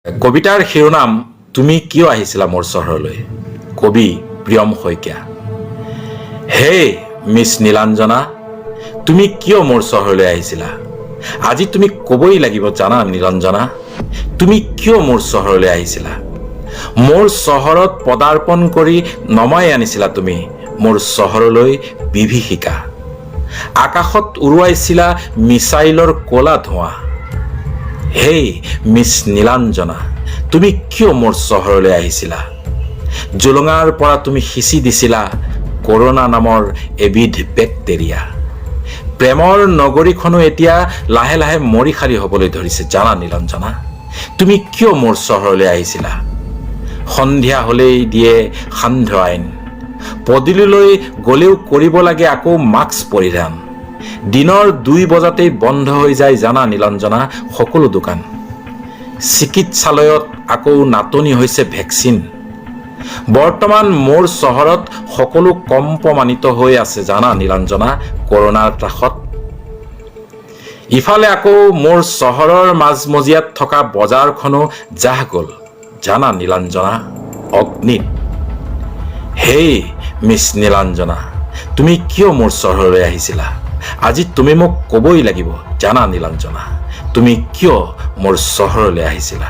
কবিতাৰ শিৰোনাম তুমি কিয় আহিছিলা মোৰ চহৰলৈ? কবি প্ৰিয়ম শইকীয়া। হে মিছ নীলাঞ্জনা, তুমি কিয় মোৰ চহৰলৈ আহিছিলা? আজি তুমি ক'বই লাগিব জানা নীলাঞ্জনা, তুমি কিয় মোৰ চহৰলৈ আহিছিলা? মোৰ চহৰত পদাৰ্পণ কৰি নমাই আনিছিলা তুমি মোৰ চহৰলৈ বিভীষিকা। আকাশত উৰুৱাইছিলা মিছাইলৰ ক'লা ধোঁৱা। হে মিছ নীলাঞ্জনা, তুমি কিয় মোৰ চহৰলৈ আহিছিলা? জুলুঙাৰ পৰা তুমি সিঁচি দিছিলা কৰোণা নামৰ এবিধ বেক্টেৰিয়া। প্ৰেমৰ নগৰীখনো এতিয়া লাহে লাহে মৰিশাৰী হ'বলৈ ধৰিছে জানা নীলাঞ্জনা, তুমি কিয় মোৰ চহৰলৈ আহিছিলা? সন্ধিয়া হ'লেই দিয়ে সান্ধ্য আইন, পদূলিলৈ গ'লেও কৰিব লাগে আকৌ মাস্ক পৰিধান। দিনৰ 2 বজাতেই বন্ধ হৈ যায় জানা নীলাঞ্জনা সকলো দোকান। চিকিৎসালয়ত আকৌ নাটনি হৈছে ভেকচিন। বৰ্তমান মোৰ চহৰত সকলো কম্পমানিত হৈ আছে জানা নীলাঞ্জনা কৰোণাৰ ত্ৰাসত। ইফালে আকৌ মোৰ চহৰৰ মাজমজিয়াত থকা বজাৰখনো জাহ গ'ল জানা নীলাঞ্জনা অগ্নিত। হে মিছ নীলাঞ্জনা, তুমি কিয় মোৰ চহৰলৈ আহিছিলা? আজি তুমি মোক ক'বই লাগিব জানা নীলাঞ্জনা, তুমি কিয় মোৰ চহৰলৈ আহিছিলা?